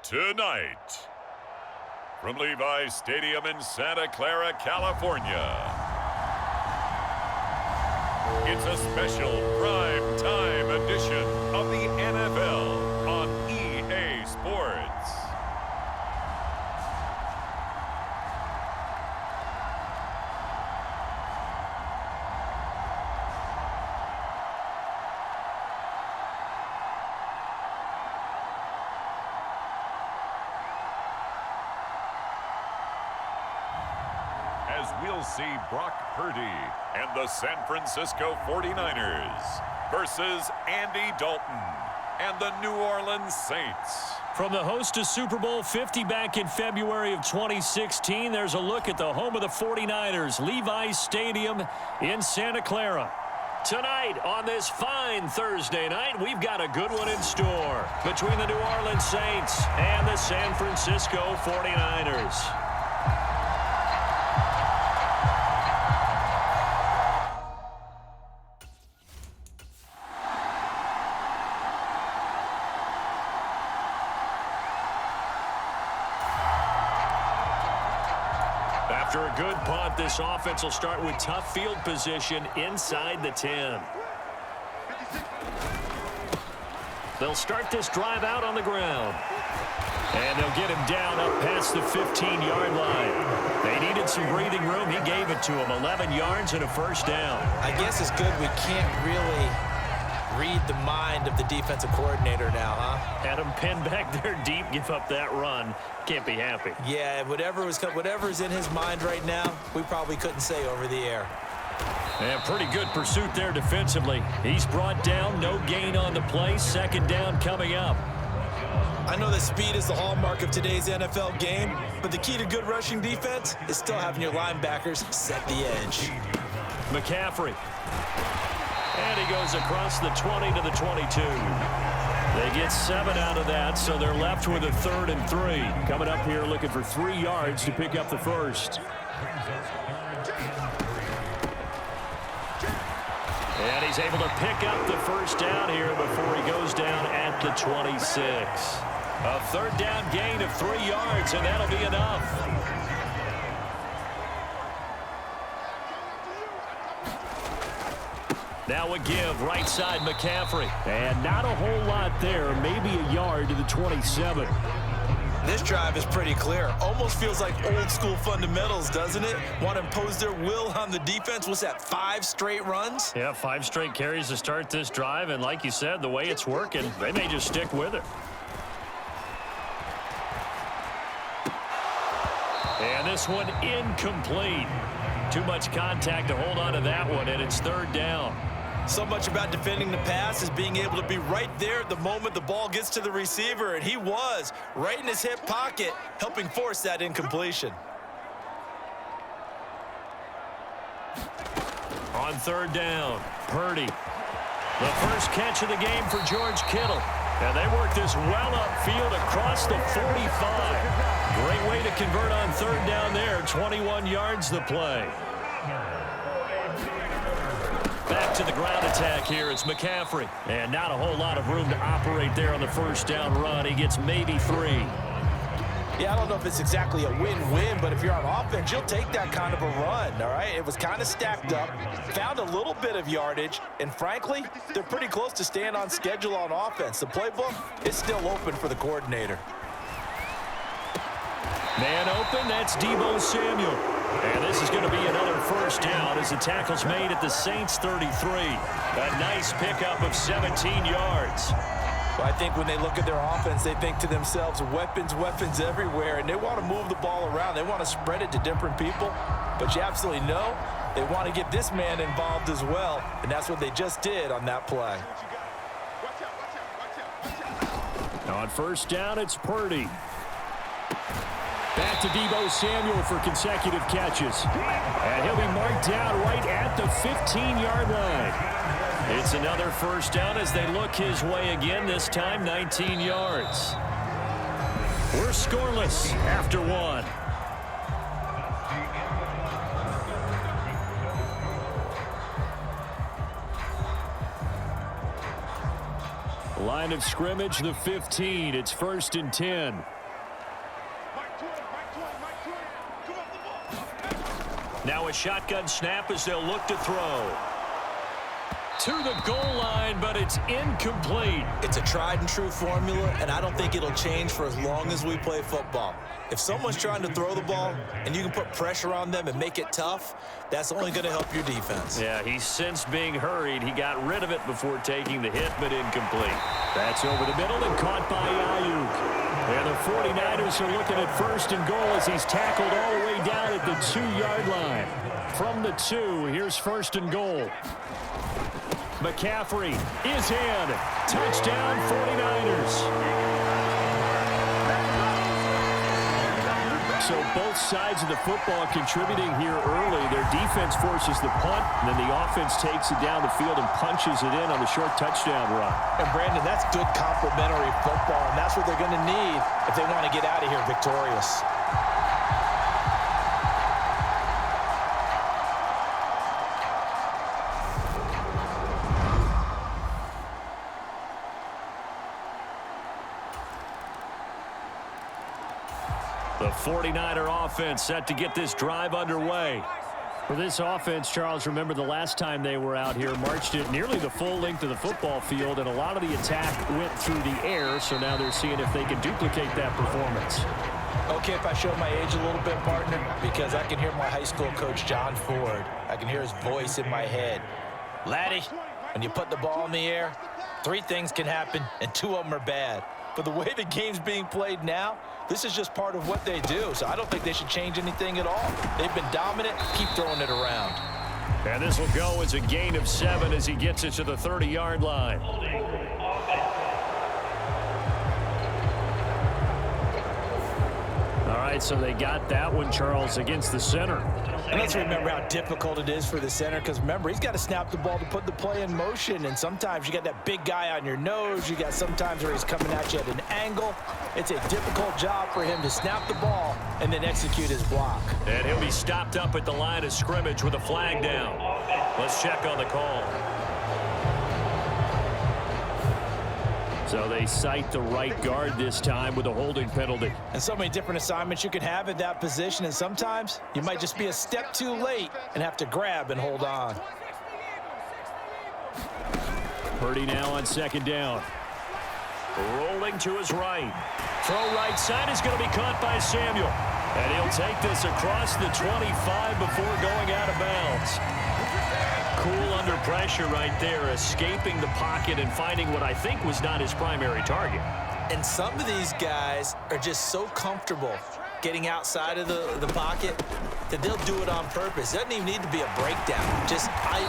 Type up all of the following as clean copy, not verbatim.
Tonight, from Levi's Stadium in Santa Clara, California, it's a special prime time edition of the NFL on EA Sports. As we'll see Brock Purdy and the San Francisco 49ers versus Andy Dalton and the New Orleans Saints. From the host to Super Bowl 50 back in February of 2016, there's a look at the home of the 49ers, Levi's Stadium in Santa Clara. Tonight, on this fine Thursday night, we've got a good one in store between the New Orleans Saints and the San Francisco 49ers. After a good punt, this offense will start with tough field position inside the 10. They'll start this drive out on the ground. And they'll get him down up past the 15-yard line. They needed some breathing room. He gave it to them. 11 yards and a first down. I guess it's good we can't really read the mind of the defensive coordinator now, huh? Had him pinned back there deep, give up that run. Can't be happy. Yeah, whatever's in his mind right now, we probably couldn't say over the air. And pretty good pursuit there defensively. He's brought down, no gain on the play. Second down coming up. I know that speed is the hallmark of today's NFL game, but the key to good rushing defense is still having your linebackers set the edge. McCaffrey. And he goes across the 20 to the 22. They get 7 out of that, so they're left with a 3rd and 3. Coming up here looking for 3 yards to pick up the first. And he's able to pick up the first down here before he goes down at the 26. A 3rd down gain of 3 yards, and that'll be enough. Now a give, right side McCaffrey. And not a whole lot there, maybe a yard to the 27. This drive is pretty clear. Almost feels like old school fundamentals, doesn't it? Want to impose their will on the defense. What's that, 5 straight runs? Yeah, 5 straight carries to start this drive. And like you said, the way it's working, they may just stick with it. And this one incomplete. Too much contact to hold on to that one, and it's 3rd down. So much about defending the pass is being able to be right there at the moment the ball gets to the receiver, and he was right in his hip pocket, helping force that incompletion. On 3rd down, Purdy. The first catch of the game for George Kittle. And they work this well upfield across the 45. Great way to convert on 3rd down there. 21 yards the play. Back to the ground attack here. It's McCaffrey. And not a whole lot of room to operate there on the first down run. He gets maybe 3. Yeah, I don't know if it's exactly a win-win, but if you're on offense, you'll take that kind of a run, all right? It was kind of stacked up, found a little bit of yardage, and frankly, they're pretty close to staying on schedule on offense. The playbook is still open for the coordinator. Man open, that's Deebo Samuel. And this is going to be another first down as the tackle's made at the Saints 33. A nice pickup of 17 yards. Well, I think when they look at their offense, they think to themselves, weapons, weapons everywhere, and they want to move the ball around. They want to spread it to different people, but you absolutely know they want to get this man involved as well, and that's what they just did on that play. On first down, it's Purdy. Back to Deebo Samuel for consecutive catches. And he'll be marked down right at the 15-yard line. It's another first down as they look his way again, this time 19 yards. We're scoreless after one. Line of scrimmage, the 15. It's 1st and 10. Now a shotgun snap as they'll look to throw. To the goal line, but it's incomplete. It's a tried-and-true formula, and I don't think it'll change for as long as we play football. If someone's trying to throw the ball and you can put pressure on them and make it tough, that's only going to help your defense. Yeah, he sensed being hurried. He got rid of it before taking the hit, but incomplete. That's over the middle and caught by Ayuk. And the 49ers are looking at 1st and goal as he's tackled all the way down at the 2-yard line. From the 2, here's 1st and goal. McCaffrey is in. Touchdown, 49ers. So both sides of the football contributing here early. Their defense forces the punt, and then the offense takes it down the field and punches it in on the short touchdown run. And, Brandon, that's good complementary football, and that's what they're going to need if they want to get out of here victorious. The 49er offense set to get this drive underway. For this offense, Charles, remember the last time they were out here, marched it nearly the full length of the football field, and a lot of the attack went through the air, so now they're seeing if they can duplicate that performance. Okay, if I show my age a little bit, partner, because I can hear my high school coach, John Ford. I can hear his voice in my head. Laddie, when you put the ball in the air, 3 things can happen, and 2 of them are bad. But the way the game's being played now, this is just part of what they do, so I don't think they should change anything at all. They've been dominant. Keep throwing it around. And this will go as a gain of 7 as he gets it to the 30-yard line. All right, so they got that one, Charles, against the center. And let's remember how difficult it is for the center, because remember, he's got to snap the ball to put the play in motion, and sometimes you got that big guy on your nose. You got sometimes where he's coming at you at an angle. It's a difficult job for him to snap the ball and then execute his block. And he'll be stopped up at the line of scrimmage with a flag down. Let's check on the call. So they cite the right guard this time with a holding penalty. And so many different assignments you can have at that position, and sometimes you might just be a step too late and have to grab and hold on. Purdy now on 2nd down. Rolling to his right. Throw right side is going to be caught by Samuel. And he'll take this across the 25 before going out of bounds. Cool under pressure right there, escaping the pocket and finding what I think was not his primary target. And some of these guys are just so comfortable getting outside of the pocket that they'll do it on purpose. It doesn't even need to be a breakdown.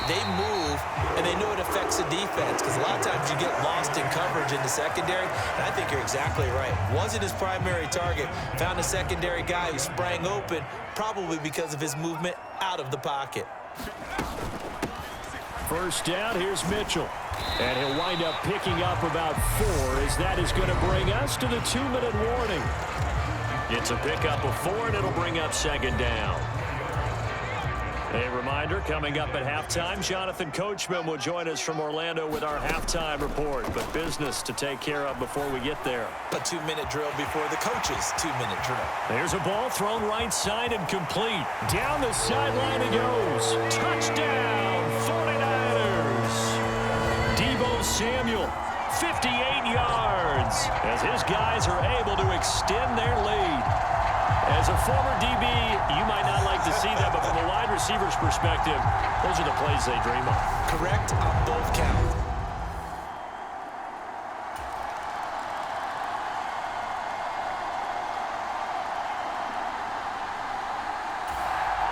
They move, and they know it affects the defense, because a lot of times you get lost in coverage in the secondary, and I think you're exactly right. Wasn't his primary target. Found a secondary guy who sprang open, probably because of his movement out of the pocket. First down, here's Mitchell. And he'll wind up picking up about 4 as that is going to bring us to the 2-minute warning. It's a pickup of 4, and it'll bring up 2nd down. A reminder, coming up at halftime, Jonathan Coachman will join us from Orlando with our halftime report, but business to take care of before we get there. A 2-minute drill before the coach's 2-minute drill. There's a ball thrown right side and complete. Down the sideline it goes. Touchdown, 49ers. Deebo Samuel, 58 yards, as his guys are able to extend their lead. As a former DB, you might not like to see that, but from a wide receiver's perspective, those are the plays they dream of. Correct on both counts.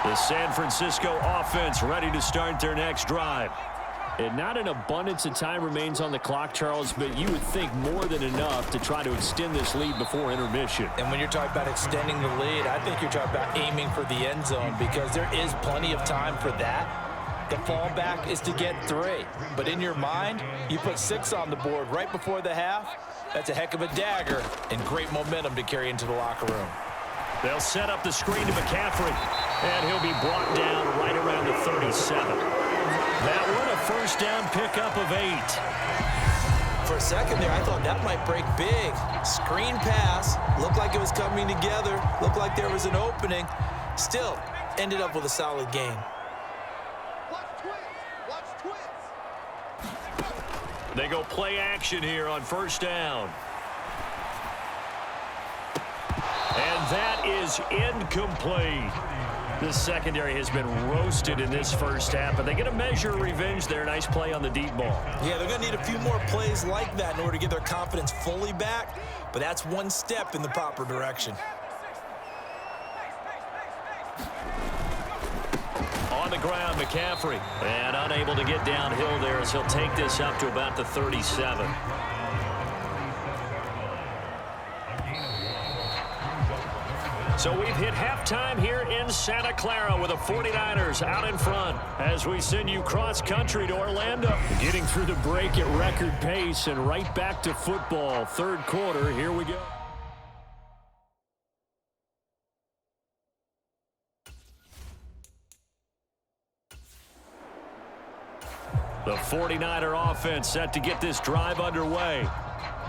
The San Francisco offense ready to start their next drive. And not an abundance of time remains on the clock, Charles, but you would think more than enough to try to extend this lead before intermission. And when you're talking about extending the lead, I think you're talking about aiming for the end zone because there is plenty of time for that. The fallback is to get 3. But in your mind, you put 6 on the board right before the half. That's a heck of a dagger and great momentum to carry into the locker room. They'll set up the screen to McCaffrey, and he'll be brought down right around the 37. That one a first down pickup of 8. For a second there, I thought that might break big. Screen pass, looked like it was coming together, looked like there was an opening. Still, ended up with a solid gain. They go play action here on first down. And that is incomplete. The secondary has been roasted in this first half, but they get a measure of revenge there. Nice play on the deep ball. Yeah, they're going to need a few more plays like that in order to get their confidence fully back, but that's one step in the proper direction. On the ground, McCaffrey, and unable to get downhill there as he'll take this up to about the 37. So we've hit halftime here in Santa Clara with the 49ers out in front as we send you cross-country to Orlando. Getting through the break at record pace and right back to football. Third quarter, here we go. The 49er offense set to get this drive underway.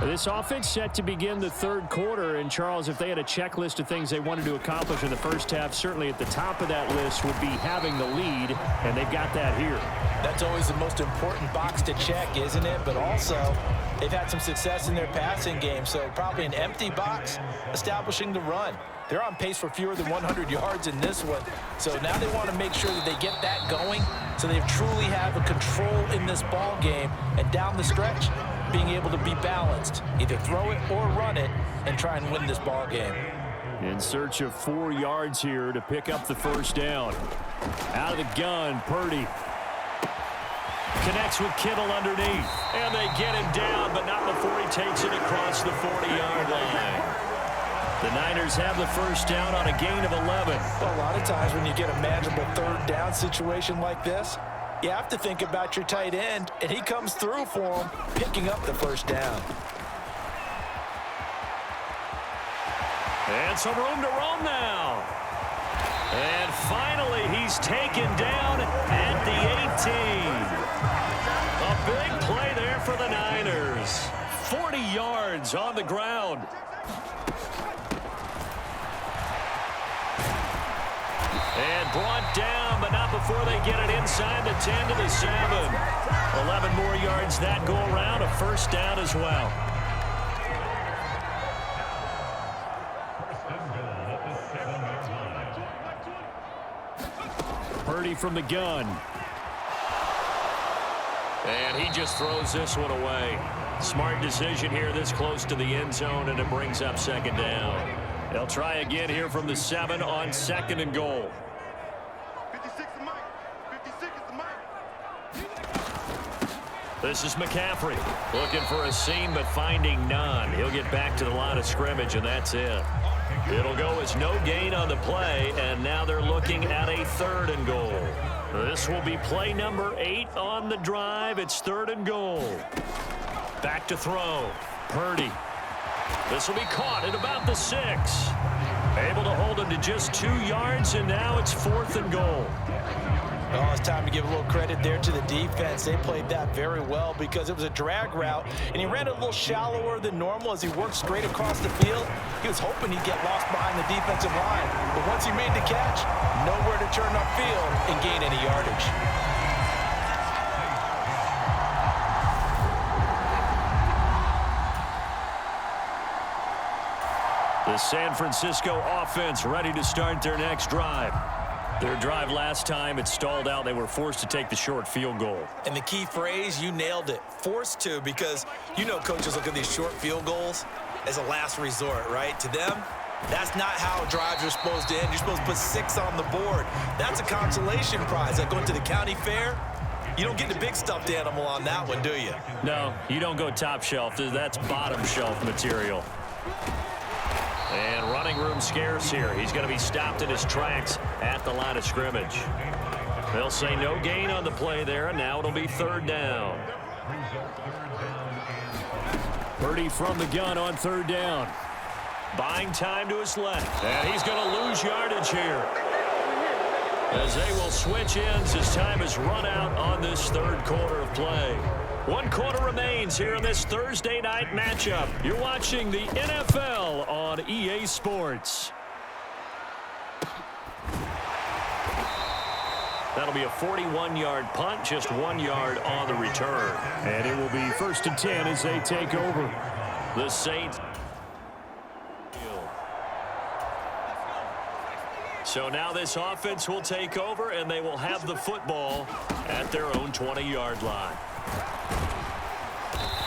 This offense set to begin the third quarter, and Charles, if they had a checklist of things they wanted to accomplish in the first half, certainly at the top of that list would be having the lead, and they've got that here. That's always the most important box to check, isn't it? But also, they've had some success in their passing game, so probably an empty box establishing the run. They're on pace for fewer than 100 yards in this one, so now they want to make sure that they get that going so they truly have a control in this ball game, and down the stretch, being able to be balanced, either throw it or run it, and try and win this ball game. In search of 4 yards here to pick up the first down. Out of the gun, Purdy. Connects with Kittle underneath. And they get him down, but not before he takes it across the 40-yard line. The Niners have the first down on a gain of 11. Well, a lot of times when you get a manageable third down situation like this, you have to think about your tight end, and he comes through for him, picking up the first down. And some room to roam now. And finally, he's taken down at the 18. A big play there for the Niners. 40 yards on the ground. And brought down, but not before they get it inside the 10 to the 7. 11 more yards that go around, a first down as well. Purdy from the gun. And he just throws this one away. Smart decision here this close to the end zone, and it brings up second down. They'll try again here from the 7 on second and goal. This is McCaffrey looking for a seam but finding none. He'll get back to the line of scrimmage, and that's it. It'll go as no gain on the play, and now they're looking at a third and goal. This will be play number 8 on the drive. It's third and goal. Back to throw. Purdy. This will be caught at about the 6. Able to hold him to just 2 yards, and now it's fourth and goal. Oh, it's time to give a little credit there to the defense. They played that very well because it was a drag route, and he ran it a little shallower than normal as he worked straight across the field. He was hoping he'd get lost behind the defensive line, but once he made the catch, nowhere to turn upfield and gain any yardage. The San Francisco offense ready to start their next drive. Their drive last time, it stalled out. They were forced to take the short field goal. And the key phrase, you nailed it, forced to, because you know coaches look at these short field goals as a last resort, right? To them, that's not how drives are supposed to end. You're supposed to put 6 on the board. That's a consolation prize. Like going to the county fair, You don't get the big stuffed animal on that one, do you? No, you don't go top shelf. That's bottom shelf material. And running room scarce here. He's going to be stopped in his tracks at the line of scrimmage. They'll say no gain on the play there, and now it'll be third down. Purdy from the gun on third down. Buying time to his left. And he's going to lose yardage here, as they will switch ends as time is run out on this third quarter of play. 1 quarter remains here in this Thursday night matchup. You're watching the NFL on EA Sports. That'll be a 41-yard punt, just 1 yard on the return. And it will be 1st and 10 as they take over. The Saints. So now this offense will take over, and they will have the football at their own 20-yard line.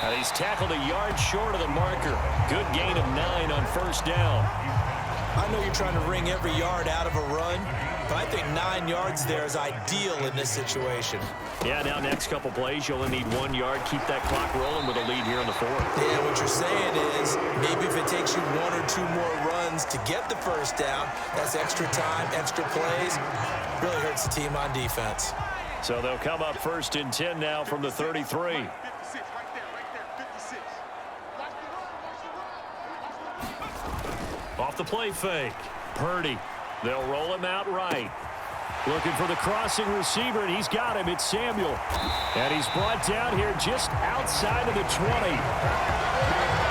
And he's tackled a yard short of the marker. Good gain of 9 on first down. I know you're trying to wring every yard out of a run, but I think 9 yards there is ideal in this situation. Yeah, now next couple plays, you'll only need 1 yard. Keep that clock rolling with a lead here in the fourth. Yeah, what you're saying is maybe if it takes you 1 or 2 more runs to get the first down, that's extra time, extra plays. Really hurts the team on defense. So they'll come up 1st and 10 now from the 33. Off the play fake. Purdy. They'll roll him out right. Looking for the crossing receiver, and he's got him. It's Samuel. And he's brought down here just outside of the 20.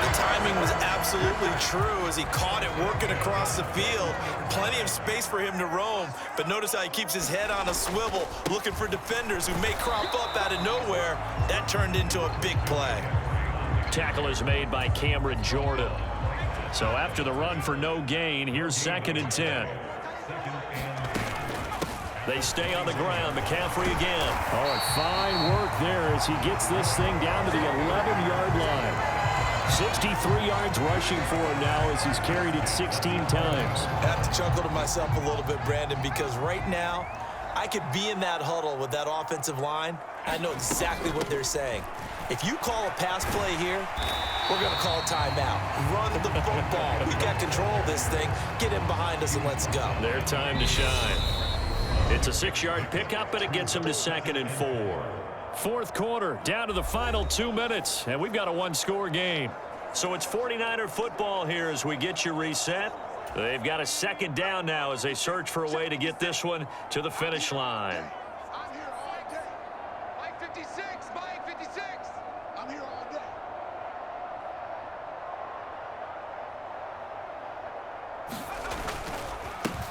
The timing was absolutely true as he caught it working across the field. Plenty of space for him to roam, but notice how he keeps his head on a swivel, looking for defenders who may crop up out of nowhere. That turned into a big play. Tackle is made by Cameron Jordan. So after the run for no gain, here's 2nd and 10. They stay on the ground. McCaffrey again. Oh, and fine work there as he gets this thing down to the 11-yard line. 63 yards rushing for him now as he's carried it 16 times. I have to chuckle to myself a little bit, Brandon, because right now I could be in that huddle with that offensive line. I know exactly what they're saying. If you call a pass play here, we're going to call a timeout. Run the football. We got control of this thing. Get him behind us and let's go. Their time to shine. It's a 6-yard pickup, and it gets them to 2nd and 4. Fourth quarter, down to the final 2 minutes, and we've got a 1-score game. So it's 49er football here as we get you reset. They've got a 2nd down now as they search for a way to get this one to the finish line.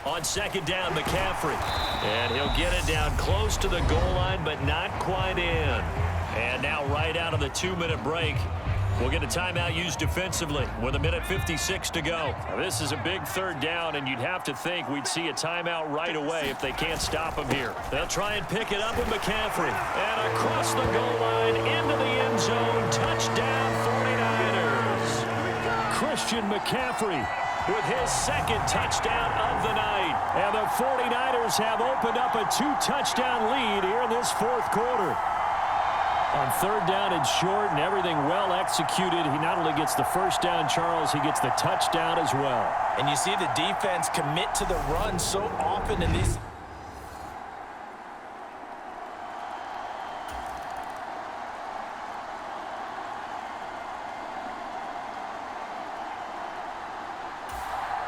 On 2nd down, McCaffrey. And he'll get it down close to the goal line, but not quite in. And now right out of the 2-minute break, we'll get a timeout used defensively with 1:56 to go. Now, this is a big 3rd down, and you'd have to think we'd see a timeout right away if they can't stop him here. They'll try and pick it up with McCaffrey. And across the goal line, into the end zone, touchdown 49ers. Christian McCaffrey with his 2nd touchdown of the night. And the 49ers have opened up a 2-touchdown lead here in this 4th quarter. On 3rd down and short, and everything well executed. He not only gets the first down, Charles, he gets the touchdown as well. And you see the defense commit to the run so often in these.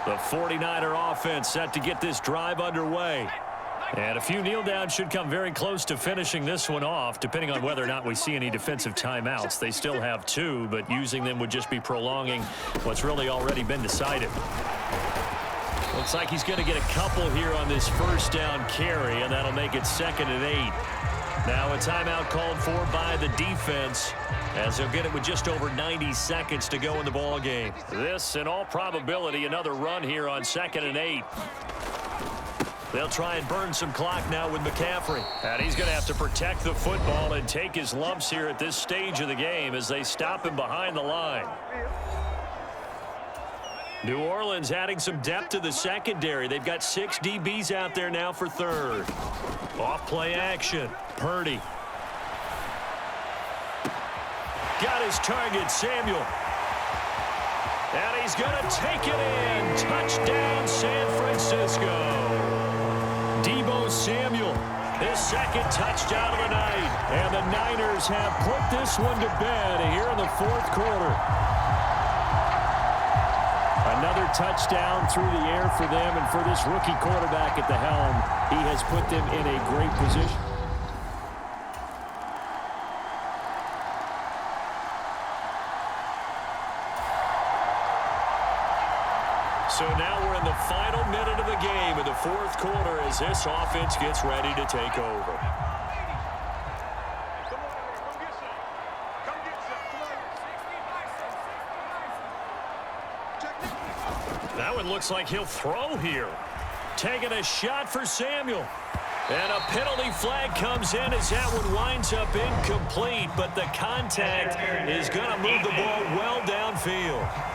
The 49er offense set to get this drive underway. And a few kneel downs should come very close to finishing this one off, depending on whether or not we see any defensive timeouts. They still have 2, but using them would just be prolonging what's really already been decided. Looks like he's going to get a couple here on this first down carry, and that'll make it 2nd and 8. Now a timeout called for by the defense, as they'll get it with just over 90 seconds to go in the ball game. This, in all probability, another run here on 2nd and 8. They'll try and burn some clock now with McCaffrey. And he's going to have to protect the football and take his lumps here at this stage of the game as they stop him behind the line. New Orleans adding some depth to the secondary. They've got 6 DBs out there now for 3rd. Off play action. Purdy. got his target, Samuel. And he's going to take it in. Touchdown, San Francisco. Deebo Samuel, his second touchdown of the night. And the Niners have put this one to bed here in the fourth quarter. Another touchdown through the air for them, and for this rookie quarterback at the helm, he has put them in a great position. So now we're in the final minute of the game in the fourth quarter as this offense gets ready to take over. That one looks like he'll throw here. Taking a shot for Samuel. And a penalty flag comes in as that one winds up incomplete, but the contact is going to move the ball well downfield.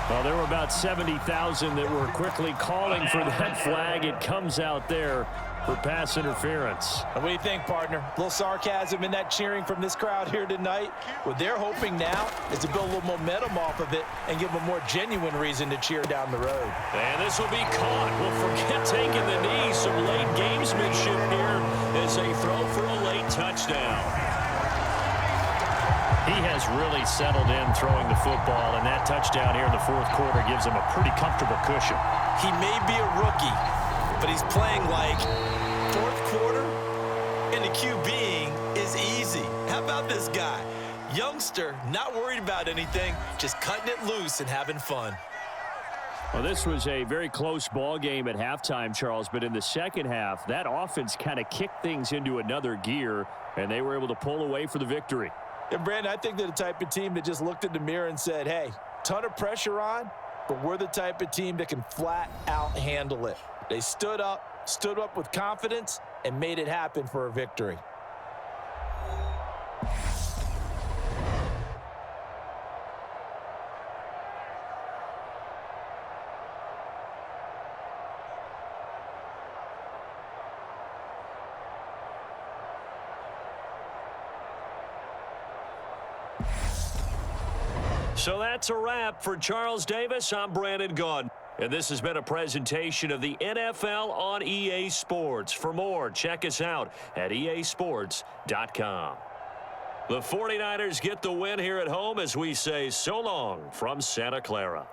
Well, there were about 70,000 that were quickly calling for that flag. It comes out there for pass interference. What do you think, partner? A little sarcasm in that cheering from this crowd here tonight. What they're hoping now is to build a little momentum off of it and give them a more genuine reason to cheer down the road. And this will be caught. Well, forget taking the knee. Some late gamesmanship here as they throw for a late touchdown. He has really settled in throwing the football, and that touchdown here in the fourth quarter gives him a pretty comfortable cushion. He may be a rookie, but he's playing like fourth quarter, and the QBing is easy. How about this guy? Youngster, not worried about anything, just cutting it loose and having fun. Well, this was a very close ball game at halftime, Charles, but in the second half, that offense kind of kicked things into another gear, and they were able to pull away for the victory. And, Brandon, I think they're the type of team that just looked in the mirror and said, hey, ton of pressure on, but we're the type of team that can flat out handle it. They stood up with confidence, and made it happen for a victory. So that's a wrap. For Charles Davis, I'm Brandon Gaudin. And this has been a presentation of the NFL on EA Sports. For more, check us out at easports.com. The 49ers get the win here at home as we say so long from Santa Clara.